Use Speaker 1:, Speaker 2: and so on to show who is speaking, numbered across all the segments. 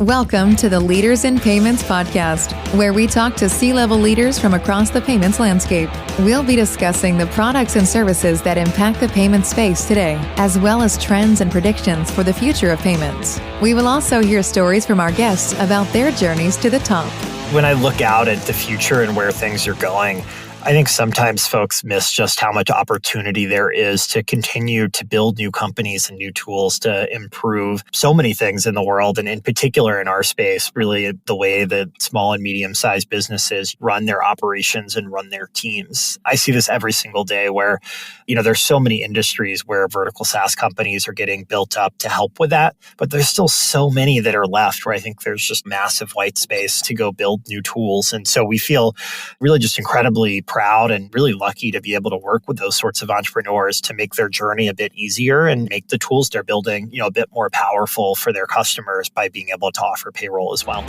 Speaker 1: Welcome to the Leaders in Payments podcast, where we talk to C-level leaders from across the payments landscape. We'll be discussing the products and services that impact the payment space today, as well as trends and predictions for the future of payments. We will also hear stories from our guests about their journeys to the top.
Speaker 2: When I look out at the future and where things are going, I think sometimes folks miss just how much opportunity there is to continue to build new companies and new tools to improve so many things in the world. And in particular in our space, really the way that small and medium-sized businesses run their operations and run their teams. I see this every single day where, there's so many industries where vertical SaaS companies are getting built up to help with that. But there's still so many that are left where I think there's just massive white space to go build new tools. And so we feel really just incredibly proud and really lucky to be able to work with those sorts of entrepreneurs to make their journey a bit easier and make the tools they're building, a bit more powerful for their customers by being able to offer payroll as well.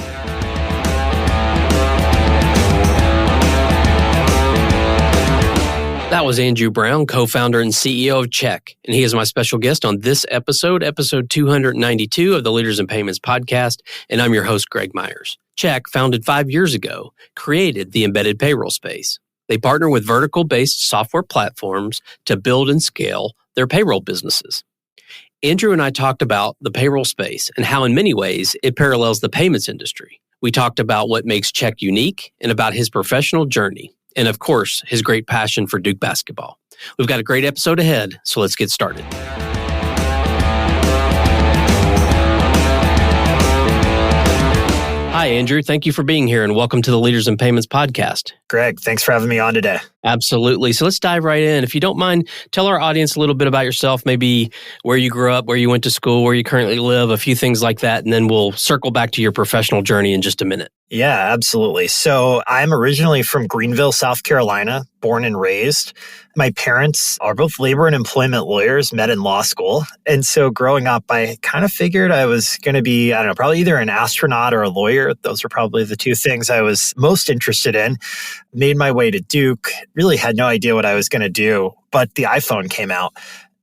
Speaker 3: That was Andrew Brown, co-founder and CEO of Check, and he is my special guest on this episode 292 of the Leaders in Payments podcast, and I'm your host, Greg Myers. Check, founded 5 years ago, created the embedded payroll space. They partner with vertical-based software platforms to build and scale their payroll businesses. Andrew and I talked about the payroll space and how in many ways it parallels the payments industry. We talked about what makes Check unique and about his professional journey. And of course, his great passion for Duke basketball. We've got a great episode ahead, so let's get started. Hi, Andrew. Thank you for being here and welcome to the Leaders in Payments podcast.
Speaker 2: Greg, thanks for having me on today.
Speaker 3: Absolutely. So let's dive right in. If you don't mind, tell our audience a little bit about yourself, maybe where you grew up, where you went to school, where you currently live, a few things like that, and then we'll circle back to your professional journey in just a minute.
Speaker 2: Yeah, absolutely. So I'm originally from Greenville, South Carolina, born and raised. My parents are both labor and employment lawyers, met in law school. And so growing up, I kind of figured I was going to be, probably either an astronaut or a lawyer. Those are probably the two things I was most interested in. Made my way to Duke, really had no idea what I was going to do, but the iPhone came out.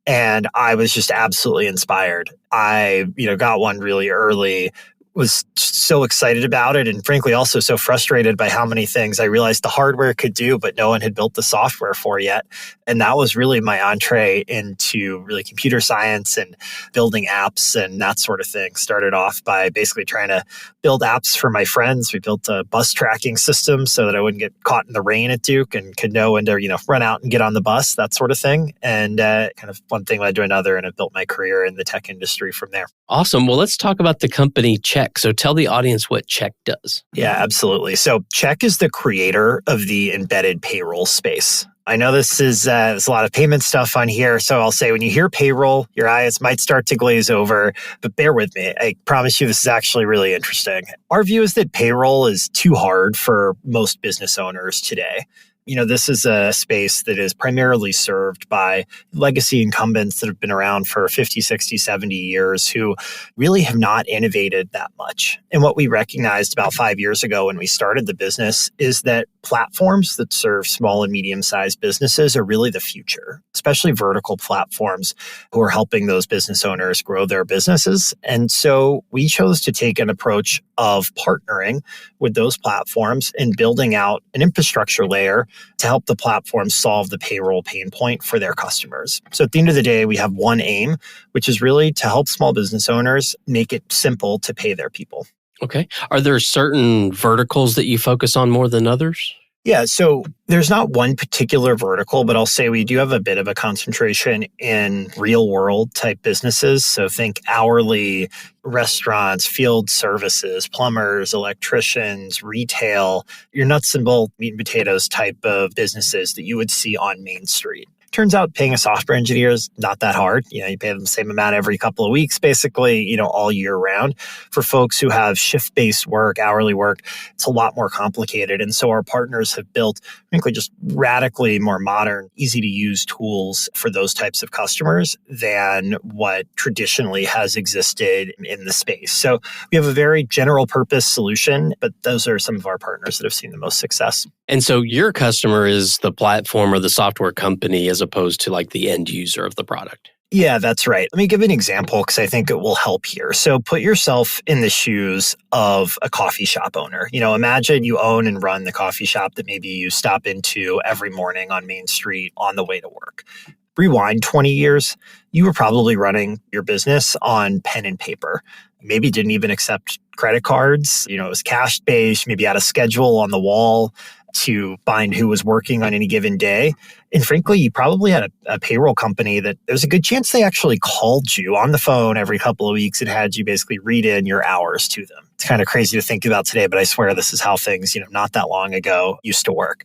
Speaker 2: And I was just absolutely inspired. I, got one really early, was so excited about it, and frankly also so frustrated by how many things I realized the hardware could do, but no one had built the software for yet. And that was really my entree into really computer science and building apps and that sort of thing. Started off by basically trying to build apps for my friends. We built a bus tracking system so that I wouldn't get caught in the rain at Duke and could know when to, run out and get on the bus, that sort of thing. And kind of one thing led to another, and I've built my career in the tech industry from there.
Speaker 3: Awesome. Well, let's talk about the company Check. So tell the audience what Check does.
Speaker 2: Yeah, absolutely. So Check is the creator of the embedded payroll space. I know there's a lot of payment stuff on here, so I'll say when you hear payroll, your eyes might start to glaze over, but bear with me. I promise you this is actually really interesting. Our view is that payroll is too hard for most business owners today. This is a space that is primarily served by legacy incumbents that have been around for 50, 60, 70 years who really have not innovated that much. And what we recognized about 5 years ago when we started the business is that platforms that serve small and medium-sized businesses are really the future, especially vertical platforms who are helping those business owners grow their businesses. And so we chose to take an approach of partnering with those platforms and building out an infrastructure layer to help the platform solve the payroll pain point for their customers. So at the end of the day, we have one aim, which is really to help small business owners make it simple to pay their people.
Speaker 3: Okay. Are there certain verticals that you focus on more than others?
Speaker 2: Yeah, so there's not one particular vertical, but I'll say we do have a bit of a concentration in real world type businesses. So think hourly, restaurants, field services, plumbers, electricians, retail, your nuts and bolts, meat and potatoes type of businesses that you would see on Main Street. Turns out paying a software engineer is not that hard. You pay them the same amount every couple of weeks, basically, all year round. For folks who have shift-based work, hourly work, it's a lot more complicated. And so our partners have built, frankly, just radically more modern, easy-to-use tools for those types of customers than what traditionally has existed in the space. So we have a very general purpose solution, but those are some of our partners that have seen the most success.
Speaker 3: And so your customer is the platform or the software company as opposed to like the end user of the product.
Speaker 2: Yeah, that's right. Let me give an example because I think it will help here. So put yourself in the shoes of a coffee shop owner. Imagine you own and run the coffee shop that maybe you stop into every morning on Main Street on the way to work. Rewind 20 years, you were probably running your business on pen and paper. Maybe didn't even accept credit cards. It was cash based, maybe had a schedule on the wall to find who was working on any given day. And frankly, you probably had a payroll company that there's a good chance they actually called you on the phone every couple of weeks and had you basically read in your hours to them. It's kind of crazy to think about today, but I swear this is how things, not that long ago used to work.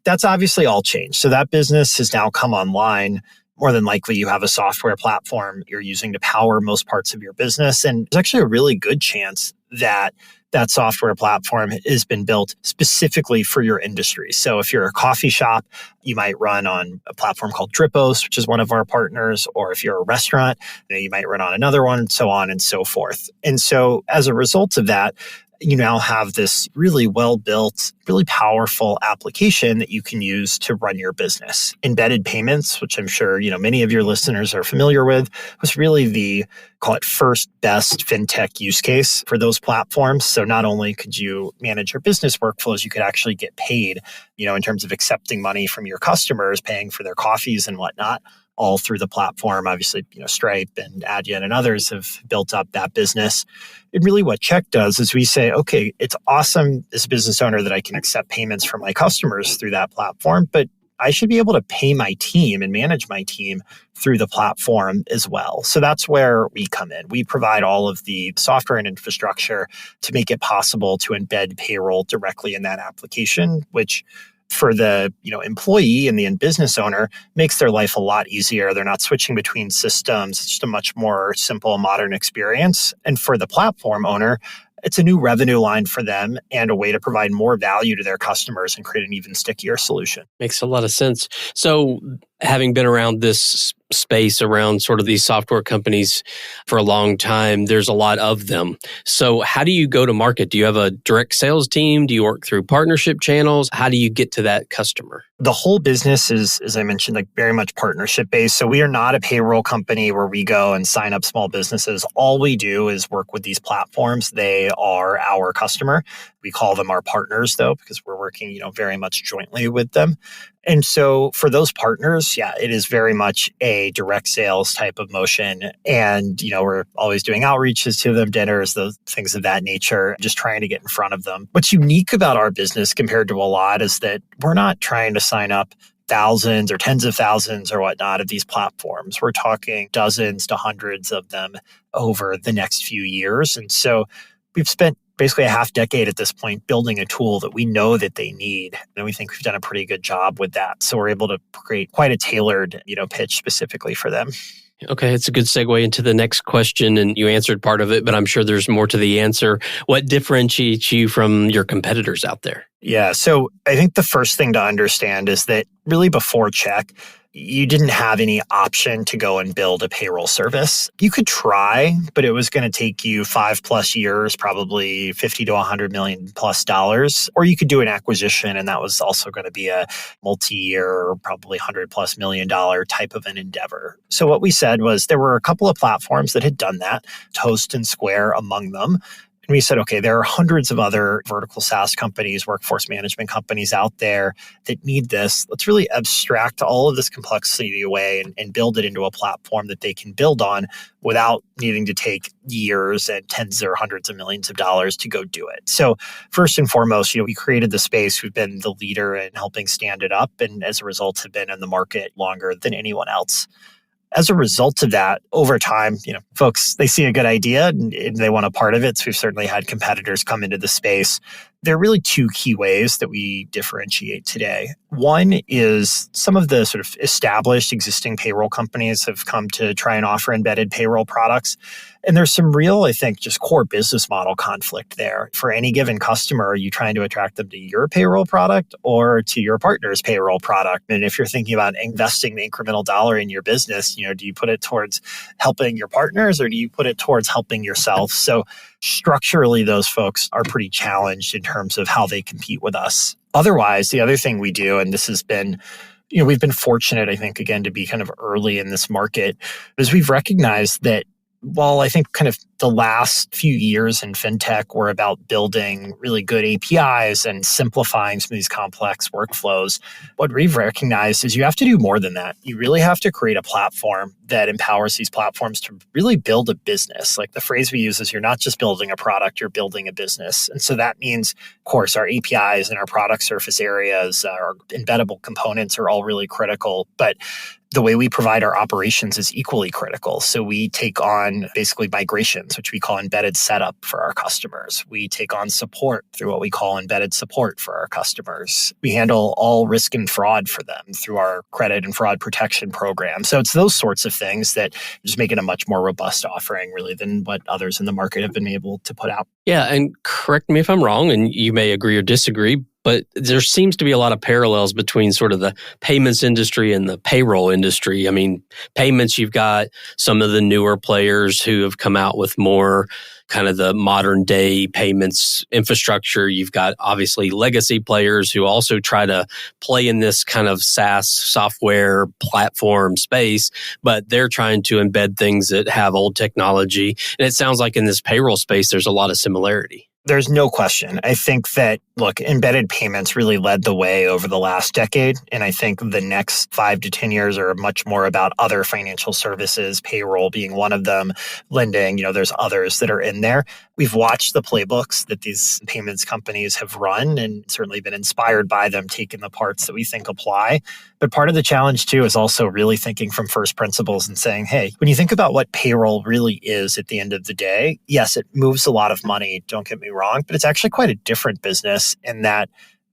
Speaker 2: That's obviously all changed. So that business has now come online. More than likely, you have a software platform you're using to power most parts of your business. And there's actually a really good chance that that software platform has been built specifically for your industry. So if you're a coffee shop, you might run on a platform called Dripos, which is one of our partners. Or if you're a restaurant, you might run on another one, so on and so forth. And so as a result of that, you now have this really well-built, really powerful application that you can use to run your business. Embedded payments, which I'm sure many of your listeners are familiar with, was really the, call it, first best fintech use case for those platforms. So not only could you manage your business workflows, you could actually get paid, in terms of accepting money from your customers, paying for their coffees and whatnot, all through the platform. Obviously, Stripe and Adyen and others have built up that business. And really what Check does is we say, okay, it's awesome as a business owner that I can accept payments from my customers through that platform, but I should be able to pay my team and manage my team through the platform as well. So that's where we come in. We provide all of the software and infrastructure to make it possible to embed payroll directly in that application, which for the employee and the business owner makes their life a lot easier. They're not switching between systems. It's just a much more simple, modern experience. And for the platform owner, it's a new revenue line for them and a way to provide more value to their customers and create an even stickier solution.
Speaker 3: Makes a lot of sense. So having been around this space, around sort of these software companies for a long time, there's a lot of them. So how do you go to market? Do you have a direct sales team? Do you work through partnership channels? How do you get to that customer?
Speaker 2: The whole business is, as I mentioned, very much partnership based. So we are not a payroll company where we go and sign up small businesses. All we do is work with these platforms. They are our customer. We call them our partners, though, because we're working, very much jointly with them. And so for those partners, yeah, it is very much a direct sales type of motion. And, we're always doing outreaches to them, dinners, those things of that nature, just trying to get in front of them. What's unique about our business compared to a lot is that we're not trying to sign up thousands or tens of thousands or whatnot of these platforms. We're talking dozens to hundreds of them over the next few years. And so we've spent basically a half decade at this point building a tool that we know that they need. And we think we've done a pretty good job with that. So we're able to create quite a tailored, pitch specifically for them.
Speaker 3: Okay, it's a good segue into the next question, and you answered part of it, but I'm sure there's more to the answer. What differentiates you from your competitors out there?
Speaker 2: Yeah, so I think the first thing to understand is that really before Check, you didn't have any option to go and build a payroll service. You could try, but it was going to take you 5+ years, probably $50 to $100 million plus dollars, or you could do an acquisition, and that was also going to be a multi-year, probably $100+ million type of an endeavor. So what we said was there were a couple of platforms that had done that, Toast and Square among them. And we said, okay, there are hundreds of other vertical SaaS companies, workforce management companies out there that need this. Let's really abstract all of this complexity away and build it into a platform that they can build on without needing to take years and tens or hundreds of millions of dollars to go do it. So first and foremost, we created the space. We've been the leader in helping stand it up, and as a result have been in the market longer than anyone else. As a result of that, over time, folks, they see a good idea and they want a part of it. So we've certainly had competitors come into the space. There are really two key ways that we differentiate today. One is some of the sort of established existing payroll companies have come to try and offer embedded payroll products. And there's some real, I think, just core business model conflict there. For any given customer, are you trying to attract them to your payroll product or to your partner's payroll product? And if you're thinking about investing the incremental dollar in your business, do you put it towards helping your partners or do you put it towards helping yourself? So structurally, those folks are pretty challenged in terms of how they compete with us. Otherwise, the other thing we do, and this has been we've been fortunate, I think, again, to be kind of early in this market, as we've recognized that while I think kind of the last few years in fintech were about building really good APIs and simplifying some of these complex workflows, what we've recognized is you have to do more than that. You really have to create a platform that empowers these platforms to really build a business. Like the phrase we use is you're not just building a product, you're building a business. And so that means, of course, our APIs and our product surface areas, our embeddable components are all really critical. But the way we provide our operations is equally critical. So we take on basically migrations, which we call embedded setup for our customers. We take on support through what we call embedded support for our customers. We handle all risk and fraud for them through our credit and fraud protection program. So it's those sorts of things that just make it a much more robust offering, really, than what others in the market have been able to put out.
Speaker 3: Yeah, and correct me if I'm wrong, and you may agree or disagree, but there seems to be a lot of parallels between sort of the payments industry and the payroll industry. I mean, payments, you've got some of the newer players who have come out with more kind of the modern day payments infrastructure. You've got obviously legacy players who also try to play in this kind of SaaS software platform space, but they're trying to embed things that have old technology. And it sounds like in this payroll space, there's a lot of similarity.
Speaker 2: There's no question. I think that, look, embedded payments really led the way over the last decade. And I think the next 5 to 10 years are much more about other financial services, payroll being one of them, lending, there's others that are in there. We've watched the playbooks that these payments companies have run and certainly been inspired by them, taking the parts that we think apply. But part of the challenge, too, is also really thinking from first principles and saying, hey, when you think about what payroll really is at the end of the day, yes, it moves a lot of money, don't get me wrong, but it's actually quite a different business in that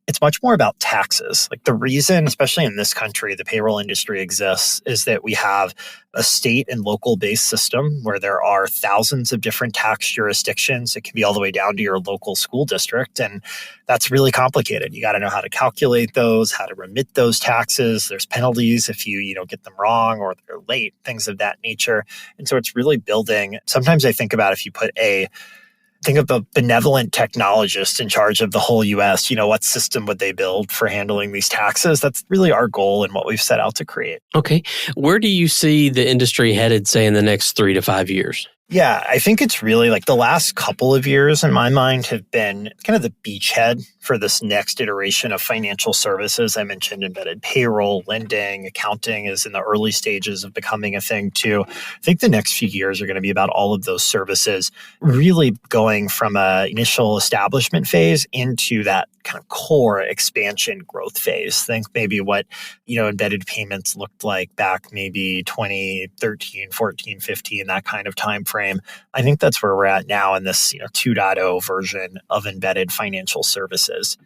Speaker 2: it's much more about taxes. Like the reason, especially in this country, the payroll industry exists is that we have a state and local based system where there are thousands of different tax jurisdictions. It can be all the way down to your local school district. And that's really complicated. You got to know how to calculate those, how to remit those taxes. There's penalties if you get them wrong or they're late, things of that nature. And so it's really building. Sometimes I think about if you put think of a benevolent technologist in charge of the whole US, what system would they build for handling these taxes? That's really our goal and what we've set out to create.
Speaker 3: Okay. Where do you see the industry headed, say, in the next 3 to 5 years?
Speaker 2: Yeah, I think it's really like the last couple of years in my mind have been kind of the beachhead for this next iteration of financial services. I mentioned embedded payroll, lending, accounting is in the early stages of becoming a thing too. I think the next few years are going to be about all of those services really going from an initial establishment phase into that kind of core expansion growth phase. Think maybe what, embedded payments looked like back maybe 2013, 14, 15, that kind of time frame. I think that's where we're at now in this 2.0 version of embedded financial services.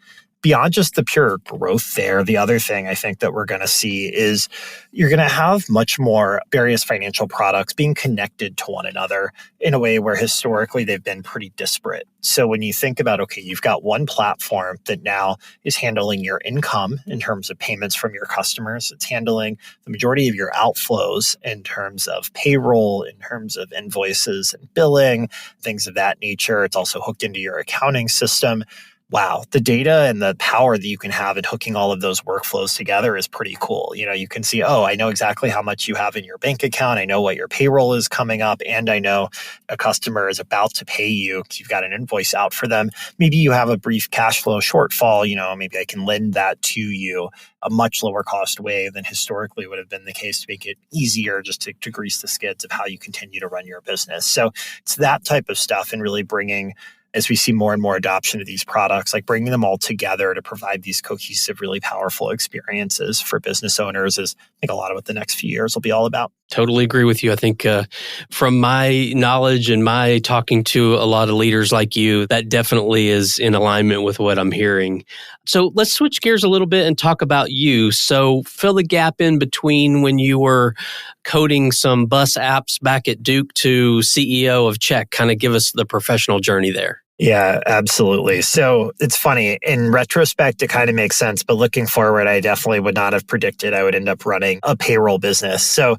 Speaker 2: Beyond just the pure growth there, the other thing I think that we're going to see is you're going to have much more various financial products being connected to one another in a way where historically they've been pretty disparate. So when you think about, okay, you've got one platform that now is handling your income in terms of payments from your customers. It's handling the majority of your outflows in terms of payroll, in terms of invoices and billing, things of that nature. It's also hooked into your accounting system. Wow, the data and the power that you can have in hooking all of those workflows together is pretty cool. You can see, I know exactly how much you have in your bank account. I know what your payroll is coming up. And I know a customer is about to pay you because you've got an invoice out for them. Maybe you have a brief cash flow shortfall. Maybe I can lend that to you a much lower cost way than historically would have been the case to make it easier just to grease the skids of how you continue to run your business. So it's that type of stuff and really bringing, as we see more and more adoption of these products, like bringing them all together to provide these cohesive, really powerful experiences for business owners is, I think, a lot of what the next few years will be all about.
Speaker 3: Totally agree with you. I think from my knowledge and my talking to a lot of leaders like you, that definitely is in alignment with what I'm hearing. So let's switch gears a little bit and talk about you. So fill the gap in between when you were coding some bus apps back at Duke to CEO of Check. Kind of give us the professional journey there.
Speaker 2: Yeah, absolutely. So it's funny. In retrospect, it kind of makes sense. But looking forward, I definitely would not have predicted I would end up running a payroll business. So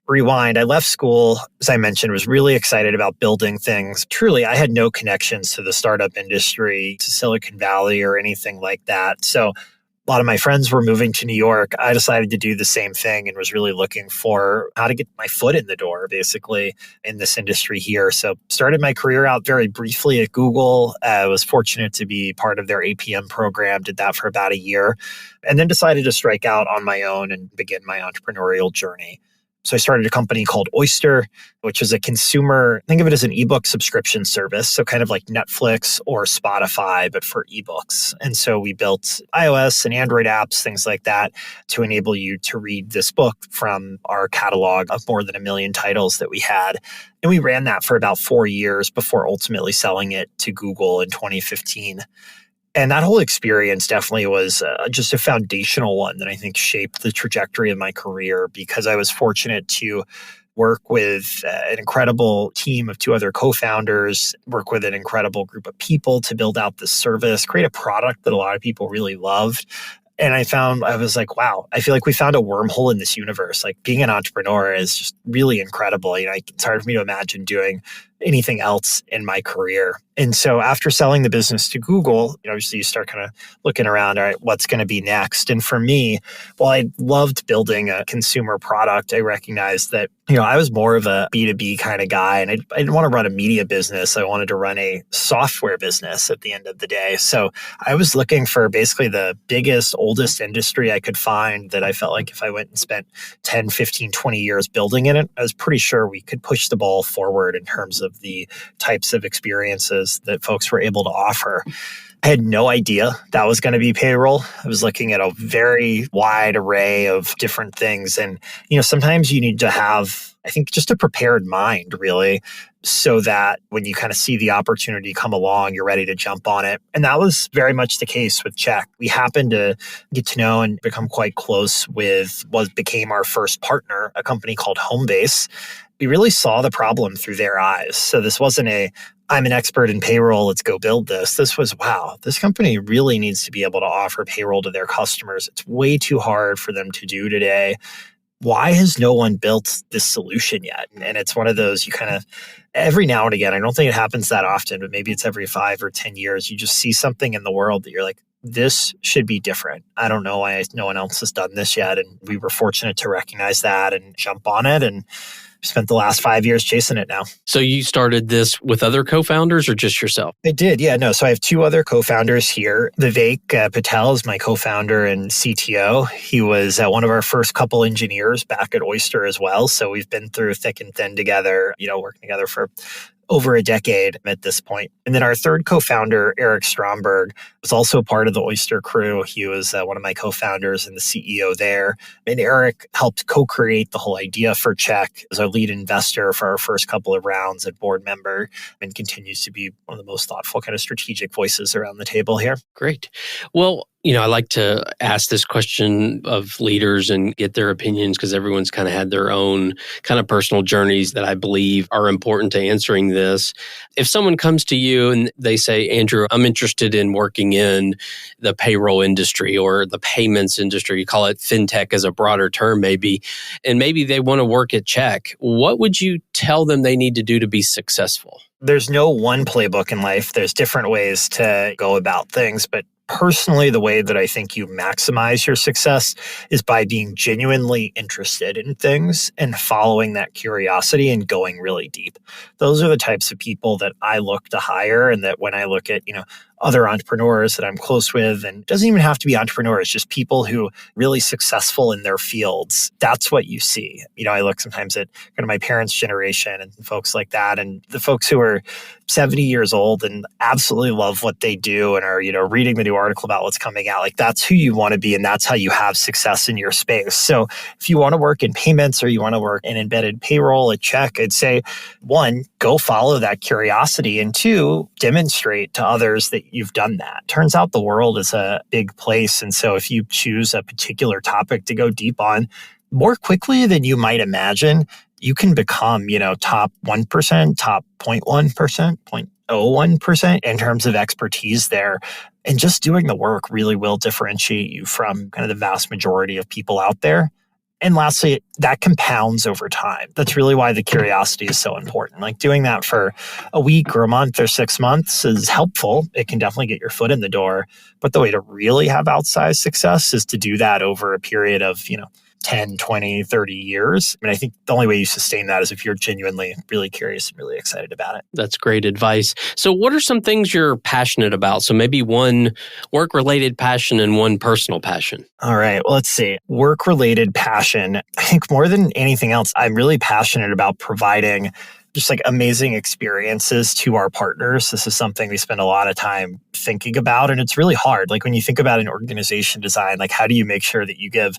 Speaker 2: rewind, I left school, as I mentioned, was really excited about building things. Truly, I had no connections to the startup industry, to Silicon Valley or anything like that. So A lot of my friends were moving to New York. I decided to do the same thing and was really looking for how to get my foot in the door, basically, in this industry here. So started my career out very briefly at Google. I was fortunate to be part of their APM program, did that for about a year, and then decided to strike out on my own and begin my entrepreneurial journey. So I started a company called Oyster, which is a consumer, think of it as an ebook subscription service. So kind of like Netflix or Spotify, but for ebooks. And so we built iOS and Android apps, things like that, to enable you to read this book from our catalog of more than 1 million titles that we had. And we ran that for about 4 years before ultimately selling it to Google in 2015. And that whole experience definitely was just a foundational one that I think shaped the trajectory of my career, because I was fortunate to work with an incredible team of 2 other co-founders, work with an incredible group of people to build out this service, create a product that a lot of people really loved. And I was like, wow, I feel like we found a wormhole in this universe. Like, being an entrepreneur is just really incredible. It's hard for me to imagine doing anything else in my career. And so after selling the business to Google, obviously you start kind of looking around, all right, what's going to be next? And for me, while I loved building a consumer product, I recognized that, I was more of a B2B kind of guy, and I didn't want to run a media business. I wanted to run a software business at the end of the day. So I was looking for basically the biggest, oldest industry I could find that I felt like if I went and spent 10, 15, 20 years building in it, I was pretty sure we could push the ball forward in terms of the types of experiences that folks were able to offer. I had no idea that was going to be payroll. I was looking at a very wide array of different things. And, sometimes you need to have, I think, just a prepared mind, really, so that when you kind of see the opportunity come along, you're ready to jump on it. And that was very much the case with Check. We happened to get to know and become quite close with what became our first partner, a company called Homebase. We really saw the problem through their eyes. So this wasn't I'm an expert in payroll, let's go build this. This was, wow, this company really needs to be able to offer payroll to their customers. It's way too hard for them to do today. Why has no one built this solution yet? And it's one of those, you kind of, every now and again, I don't think it happens that often, but maybe it's every 5 or 10 years, you just see something in the world that you're like, this should be different. I don't know why no one else has done this yet. And we were fortunate to recognize that and jump on it. And spent the last 5 years chasing it now.
Speaker 3: So you started this with other co-founders or just yourself?
Speaker 2: I did. Yeah, no. So I have 2 other co-founders here. Vivek Patel is my co-founder and CTO. He was one of our first couple engineers back at Oyster as well. So we've been through thick and thin together, working together for over a decade at this point. And then our third co-founder, Eric Stromberg, was also part of the Oyster crew. He was one of my co-founders and the CEO there. And Eric helped co-create the whole idea for Check as our lead investor for our first couple of rounds and board member, and continues to be one of the most thoughtful kind of strategic voices around the table here.
Speaker 3: Great. Well, I like to ask this question of leaders and get their opinions because everyone's kind of had their own kind of personal journeys that I believe are important to answering this. If someone comes to you and they say, Andrew, I'm interested in working in the payroll industry or the payments industry, you call it fintech as a broader term maybe, and maybe they want to work at Check, what would you tell them they need to do to be successful?
Speaker 2: There's no one playbook in life. There's different ways to go about things, but personally, the way that I think you maximize your success is by being genuinely interested in things and following that curiosity and going really deep. Those are the types of people that I look to hire, and that when I look at, other entrepreneurs that I'm close with, and it doesn't even have to be entrepreneurs, just people who are really successful in their fields. That's what you see. I look sometimes at kind of my parents' generation and folks like that, and the folks who are 70 years old and absolutely love what they do and are, reading the new article about what's coming out. Like, that's who you want to be, and that's how you have success in your space. So if you want to work in payments or you want to work in embedded payroll at Check, I'd say, 1, go follow that curiosity, and 2, demonstrate to others that you've done that. Turns out the world is a big place. And so if you choose a particular topic to go deep on, more quickly than you might imagine, you can become, top 1%, top 0.1%, 0.01% in terms of expertise there. And just doing the work really will differentiate you from kind of the vast majority of people out there. And lastly, that compounds over time. That's really why the curiosity is so important. Like doing that for a week or a month or 6 months is helpful. It can definitely get your foot in the door. But the way to really have outsized success is to do that over a period of, 10, 20, 30 years. I think the only way you sustain that is if you're genuinely really curious and really excited about it.
Speaker 3: That's great advice. So what are some things you're passionate about? So maybe one work-related passion and one personal passion.
Speaker 2: All right. Well, let's see. Work-related passion. I think more than anything else, I'm really passionate about providing just like amazing experiences to our partners. This is something we spend a lot of time thinking about, and it's really hard. Like when you think about an organization design, like how do you make sure that you give,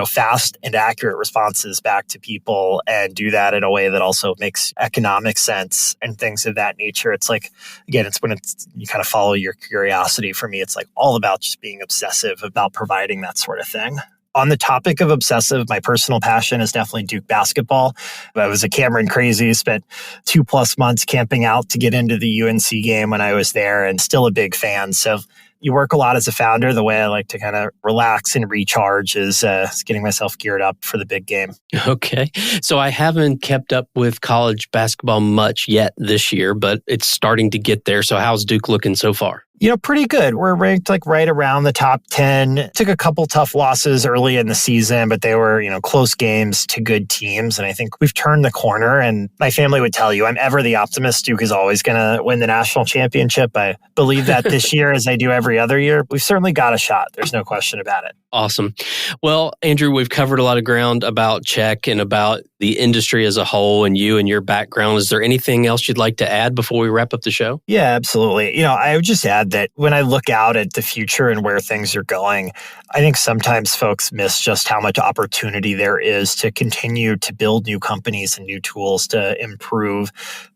Speaker 2: fast and accurate responses back to people and do that in a way that also makes economic sense and things of that nature. It's like, again, it's when you kind of follow your curiosity. For me, it's like all about just being obsessive about providing that sort of thing. On the topic of obsessive, my personal passion is definitely Duke basketball. I was a Cameron crazy, spent 2+ months camping out to get into the UNC game when I was there, and still a big fan. So you work a lot as a founder. The way I like to kind of relax and recharge is getting myself geared up for the big game.
Speaker 3: Okay. So I haven't kept up with college basketball much yet this year, but it's starting to get there. So how's Duke looking so far?
Speaker 2: Pretty good. We're ranked like right around the top 10. Took a couple tough losses early in the season, but they were, close games to good teams. And I think we've turned the corner. And my family would tell you, I'm ever the optimist. Duke is always going to win the national championship. I believe that this year, as I do every other year. We've certainly got a shot. There's no question about it.
Speaker 3: Awesome. Well, Andrew, we've covered a lot of ground about Check and about the industry as a whole and you and your background. Is there anything else you'd like to add before we wrap up the show?
Speaker 2: Yeah, absolutely. I would just add that when I look out at the future and where things are going, I think sometimes folks miss just how much opportunity there is to continue to build new companies and new tools to improve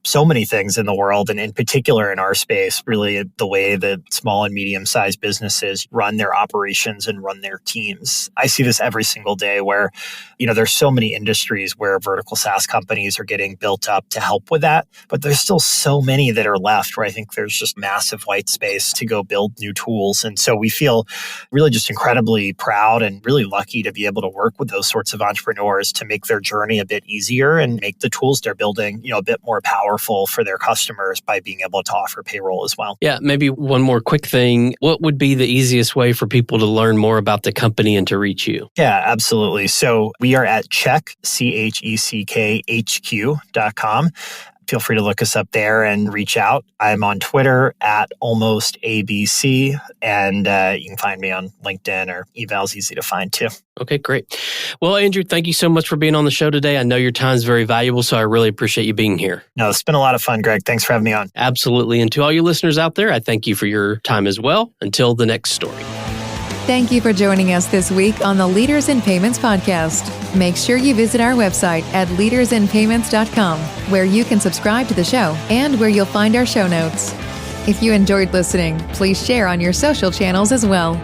Speaker 2: so many things in the world. And in particular in our space, really the way that small and medium-sized businesses run their operations and run their teams. I see this every single day where, there's so many industries where vertical SaaS companies are getting built up to help with that. But there's still so many that are left where I think there's just massive white space to go build new tools. And so we feel really just incredibly proud and really lucky to be able to work with those sorts of entrepreneurs to make their journey a bit easier and make the tools they're building, a bit more powerful for their customers by being able to offer payroll as well.
Speaker 3: Yeah, maybe one more quick thing. What would be the easiest way for people to learn more about the company and to reach you?
Speaker 2: Yeah, absolutely. So we are at CheckHQ.com. Feel free to look us up there and reach out. I'm on Twitter at almostabc, and you can find me on LinkedIn, or eval's easy to find too.
Speaker 3: Okay, great. Well, Andrew, thank you so much for being on the show today. I know your time is very valuable, so I really appreciate you being here.
Speaker 2: No, it's been a lot of fun, Greg. Thanks for having me on.
Speaker 3: Absolutely. And to all you listeners out there, I thank you for your time as well. Until the next story.
Speaker 1: Thank you for joining us this week on the Leaders in Payments podcast. Make sure you visit our website at leadersinpayments.com, where you can subscribe to the show and where you'll find our show notes. If you enjoyed listening, please share on your social channels as well.